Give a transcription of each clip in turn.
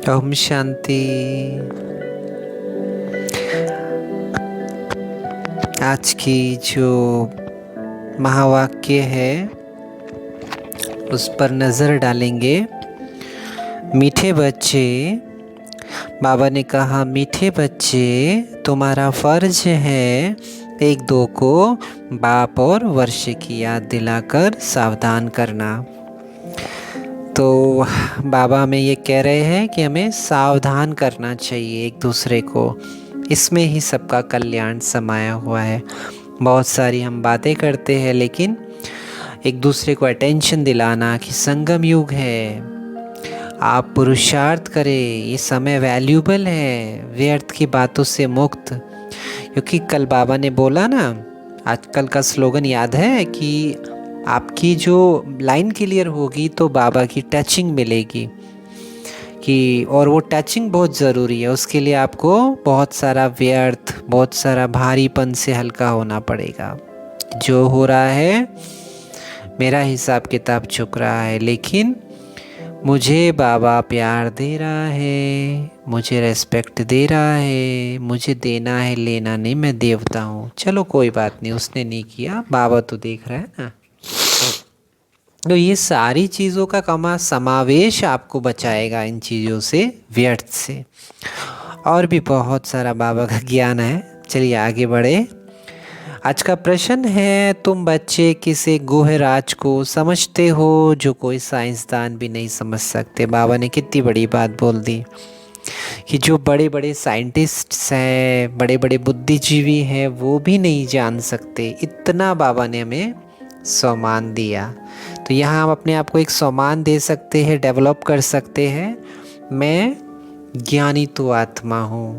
ओम शांति। आज की जो महावाक्य है उस पर नज़र डालेंगे। मीठे बच्चे, बाबा ने कहा, मीठे बच्चे, तुम्हारा फर्ज है एक दो को बाप और वर्ष की याद दिलाकर सावधान करना। तो बाबा हमें ये कह रहे हैं कि हमें सावधान करना चाहिए एक दूसरे को। इसमें ही सबका कल्याण समाया हुआ है। बहुत सारी हम बातें करते हैं, लेकिन एक दूसरे को अटेंशन दिलाना कि संगम युग है, आप पुरुषार्थ करें, ये समय वैल्यूबल है, व्यर्थ की बातों से मुक्त। क्योंकि कल बाबा ने बोला ना, आजकल का स्लोगन याद है कि आपकी जो लाइन क्लियर होगी तो बाबा की टचिंग मिलेगी कि, और वो टचिंग बहुत ज़रूरी है। उसके लिए आपको बहुत सारा व्यर्थ, बहुत सारा भारीपन से हल्का होना पड़ेगा। जो हो रहा है मेरा हिसाब किताब चुक रहा है, लेकिन मुझे बाबा प्यार दे रहा है, मुझे रेस्पेक्ट दे रहा है, मुझे देना है, लेना नहीं, मैं देवता हूँ। चलो कोई बात नहीं, उसने नहीं किया, बाबा तो देख रहा है ना। तो ये सारी चीज़ों का समावेश आपको बचाएगा इन चीज़ों से, व्यर्थ से। और भी बहुत सारा बाबा का ज्ञान है। चलिए आगे बढ़े। आज का प्रश्न है, तुम बच्चे किसी गुह राज को समझते हो जो कोई साइंसदान भी नहीं समझ सकते। बाबा ने कितनी बड़ी बात बोल दी कि जो बड़े बड़े साइंटिस्ट्स हैं, बड़े बड़े बुद्धिजीवी हैं, वो भी नहीं जान सकते। इतना बाबा ने हमें सम्मान दिया। तो यहाँ हम अपने आप को एक सम्मान दे सकते हैं, डेवलप कर सकते हैं। मैं ज्ञानी तो आत्मा हूँ,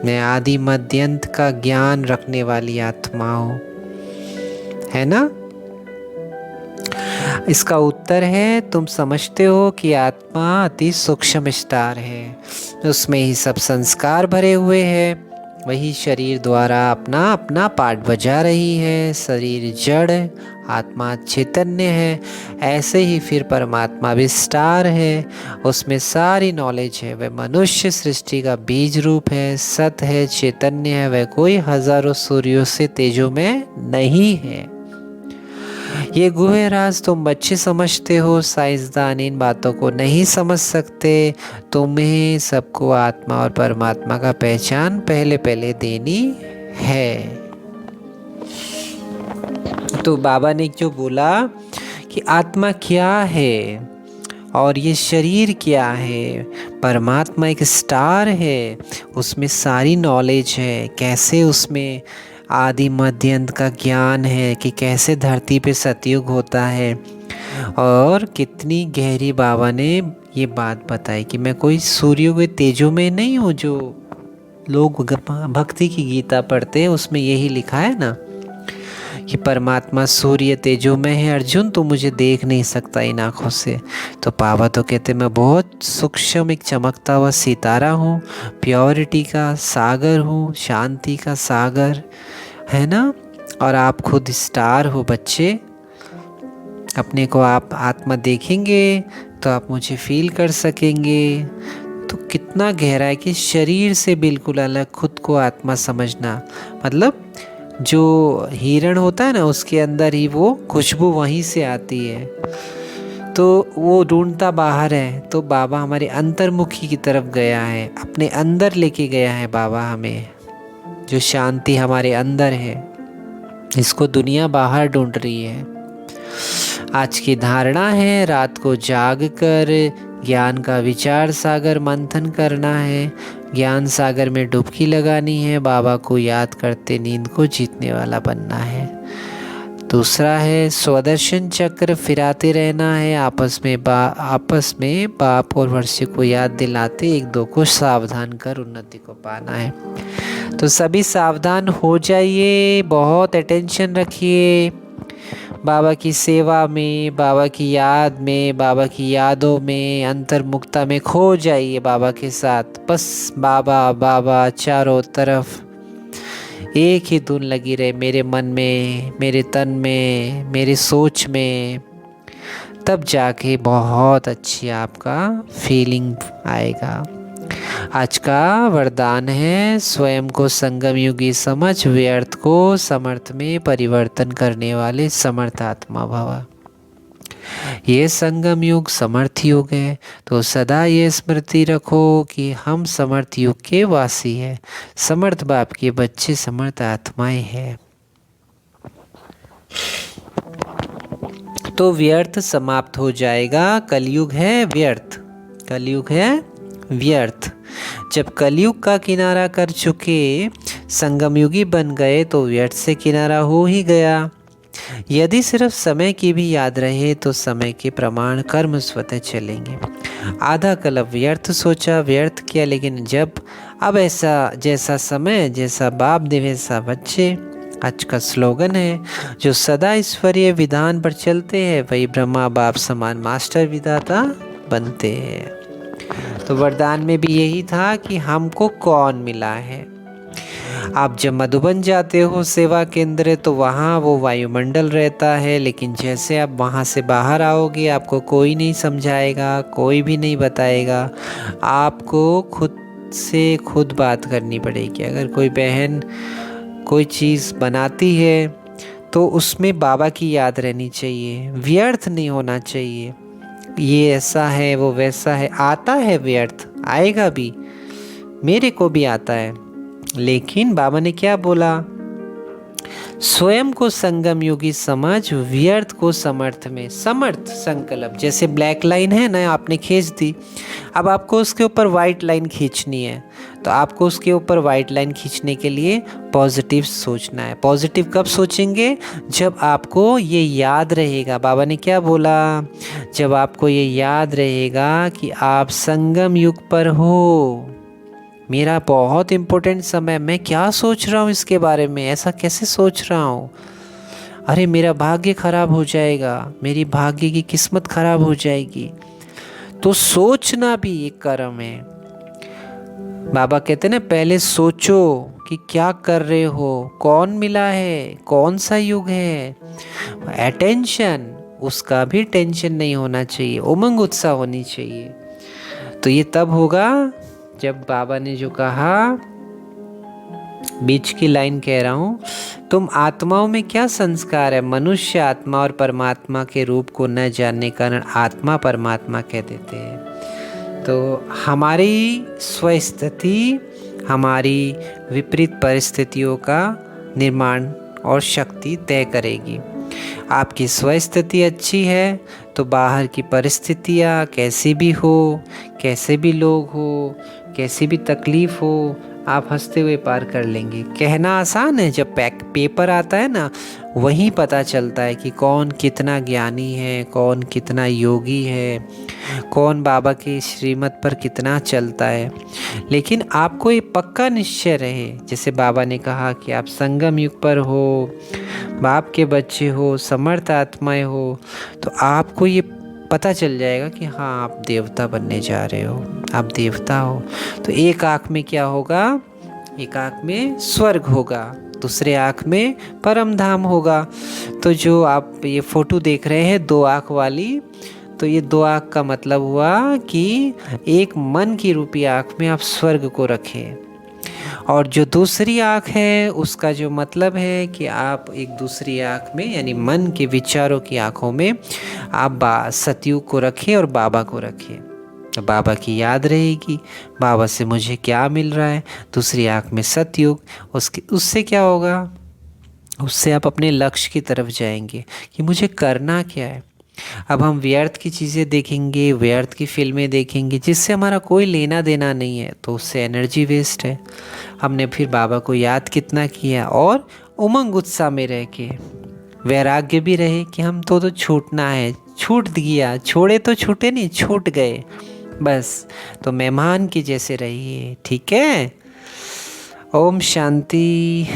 मैं आदि मध्यंत का ज्ञान रखने वाली आत्मा हूँ, है ना। इसका उत्तर है, तुम समझते हो कि आत्मा अति सूक्ष्म स्टार है, उसमें ही सब संस्कार भरे हुए हैं। वही शरीर द्वारा अपना अपना पार्ट बजा रही है। शरीर जड़, आत्मा चैतन्य है। ऐसे ही फिर परमात्मा भी स्टार है, उसमें सारी नॉलेज है। वह मनुष्य सृष्टि का बीज रूप है, सत है, चैतन्य है। वह कोई हजारों सूर्यों से तेजो में नहीं है। ये गुहे राज तुम बच्चे समझते हो, साइंसदान इन बातों को नहीं समझ सकते। तुम्हें सबको आत्मा और परमात्मा का पहचान पहले पहले देनी है। तो बाबा ने जो बोला कि आत्मा क्या है और ये शरीर क्या है, परमात्मा एक स्टार है, उसमें सारी नॉलेज है। कैसे उसमें आदि मध्य अंत का ज्ञान है कि कैसे धरती पे सतयुग होता है। और कितनी गहरी बाबा ने ये बात बताई कि मैं कोई सूर्य के तेजो में नहीं हूँ। जो लोग भक्ति की गीता पढ़ते हैं उसमें यही लिखा है ना कि परमात्मा सूर्य तेजो में है। अर्जुन, तो मुझे देख नहीं सकता इन आँखों से। तो बाबा तो कहते मैं बहुत सूक्ष्म एक चमकता हुआ सितारा हूँ, प्योरिटी का सागर हूँ, शांति का सागर, है ना। और आप खुद स्टार हो बच्चे। अपने को आप आत्मा देखेंगे तो आप मुझे फील कर सकेंगे। तो कितना गहरा है कि शरीर से बिल्कुल अलग खुद को आत्मा समझना। मतलब जो हिरण होता है ना, उसके अंदर ही वो खुशबू वहीं से आती है, तो वो ढूंढता बाहर है। तो बाबा हमारे अंतर्मुखी की तरफ गया है, अपने अंदर लेके गया है बाबा हमें। जो शांति हमारे अंदर है, इसको दुनिया बाहर ढूंढ रही है। आज की धारणा है रात को जाग कर ज्ञान का विचार सागर मंथन करना है, ज्ञान सागर में डुबकी लगानी है, बाबा को याद करते नींद को जीतने वाला बनना है। दूसरा है स्वदर्शन चक्र फिराते रहना है, आपस में बाप और वर्षे को याद दिलाते एक दो को सावधान कर उन्नति को पाना है। तो सभी सावधान हो जाइए, बहुत अटेंशन रखिए बाबा की सेवा में, बाबा की याद में, बाबा की यादों में, अंतर्मुखता में खो जाइए बाबा के साथ। बस बाबा बाबा चारों तरफ एक ही धुन लगी रहे, मेरे मन में, मेरे तन में, मेरी सोच में। तब जाके बहुत अच्छी आपका फीलिंग आएगा। आज का वरदान है स्वयं को संगम युगी समझ, व्यर्थ को समर्थ में परिवर्तन करने वाले समर्थ आत्मा भव। ये संगम युग समर्थ युग है, तो सदा ये स्मृति रखो कि हम समर्थ युग के वासी हैं, समर्थ बाप के बच्चे समर्थ आत्माएं हैं। तो व्यर्थ समाप्त हो जाएगा। कलयुग है व्यर्थ, कलयुग है व्यर्थ। जब कलयुग का किनारा कर चुके संगम युगी बन गए तो व्यर्थ से किनारा हो ही गया। यदि सिर्फ समय की भी याद रहे तो समय के प्रमाण कर्म स्वतः चलेंगे। आधा कल्प व्यर्थ सोचा, व्यर्थ किया, लेकिन जब अब ऐसा जैसा समय जैसा बाप दे वैसा बच्चे। आज का स्लोगन है, जो सदा ईश्वरीय विधान पर चलते हैं वही ब्रह्मा बाप समान मास्टर विधाता बनते हैं। तो वरदान में भी यही था कि हमको कौन मिला है। आप जब मधुबन जाते हो सेवा केंद्र तो वहाँ वो वायुमंडल रहता है, लेकिन जैसे आप वहाँ से बाहर आओगे आपको कोई नहीं समझाएगा, कोई भी नहीं बताएगा, आपको खुद से खुद बात करनी पड़ेगी। अगर कोई बहन कोई चीज़ बनाती है तो उसमें बाबा की याद रहनी चाहिए, व्यर्थ नहीं होना चाहिए। ये ऐसा है वो वैसा है, आता है व्यर्थ, आएगा भी, मेरे को भी आता है, लेकिन बाबा ने क्या बोला, स्वयं को संगम योगी समझ, व्यर्थ को समर्थ में। समर्थ संकल्प, जैसे ब्लैक लाइन है ना, आपने खींच दी, अब आपको उसके ऊपर वाइट लाइन खींचनी है, तो आपको उसके ऊपर वाइट लाइन खींचने के लिए पॉजिटिव सोचना है। पॉजिटिव कब सोचेंगे, जब आपको ये याद रहेगा। बाबा ने क्या बोला, जब आपको ये याद रहेगा कि आप संगम युग पर हो, मेरा बहुत इम्पोर्टेंट समय, मैं क्या सोच रहा हूँ इसके बारे में, ऐसा कैसे सोच रहा हूँ, अरे मेरा भाग्य खराब हो जाएगा, मेरी भाग्य की किस्मत खराब हो जाएगी। तो सोचना भी एक कर्म है। बाबा कहते हैं ना, पहले सोचो कि क्या कर रहे हो, कौन मिला है, कौन सा युग है। अटेंशन, उसका भी टेंशन नहीं होना चाहिए, उमंग उत्साह होनी चाहिए। तो ये तब होगा जब बाबा ने जो कहा, बीच की लाइन कह रहा हूँ, तुम आत्माओं में क्या संस्कार है, मनुष्य आत्मा और परमात्मा के रूप को न जानने के कारण आत्मा परमात्मा कह देते हैं। तो हमारी स्वस्थिति हमारी विपरीत परिस्थितियों का निर्माण और शक्ति तय करेगी। आपकी स्वस्थिति अच्छी है तो बाहर की परिस्थितियाँ कैसी भी हो, कैसे भी लोग हो, कैसी भी तकलीफ़ हो, आप हंसते हुए पार कर लेंगे। कहना आसान है, जब पेपर आता है ना, वहीं पता चलता है कि कौन कितना ज्ञानी है, कौन कितना योगी है, कौन बाबा के श्रीमत पर कितना चलता है। लेकिन आपको ये पक्का निश्चय रहे, जैसे बाबा ने कहा कि आप संगम युग पर हो, बाप के बच्चे हो, समर्थ आत्माएं हो, तो आपको ये पता चल जाएगा कि हाँ आप देवता बनने जा रहे हो, आप देवता हो। तो एक आँख में क्या होगा, एक आँख में स्वर्ग होगा, दूसरे आँख में परम धाम होगा। तो जो आप ये फोटो देख रहे हैं दो आँख वाली, तो ये दो आँख का मतलब हुआ कि एक मन की रूपी आँख में आप स्वर्ग को रखें, और जो दूसरी आँख है उसका जो मतलब है कि आप एक दूसरी आँख में यानी मन के विचारों की आँखों में आप सतयुग को रखें और बाबा को रखें। तो बाबा की याद रहेगी, बाबा से मुझे क्या मिल रहा है, दूसरी आँख में सतयुग, उससे क्या होगा, उससे आप अपने लक्ष्य की तरफ जाएंगे कि मुझे करना क्या है। अब हम व्यर्थ की चीज़ें देखेंगे, व्यर्थ की फिल्में देखेंगे जिससे हमारा कोई लेना देना नहीं है, तो उससे एनर्जी वेस्ट है। हमने फिर बाबा को याद कितना किया, और उमंग उत्साह में रह के वैराग्य भी रहे कि हम तो छूटना है, छूट गया, छोड़े तो छूटे नहीं, छूट गए बस। तो मेहमान की जैसे रहिए, ठीक है। ओम शांति।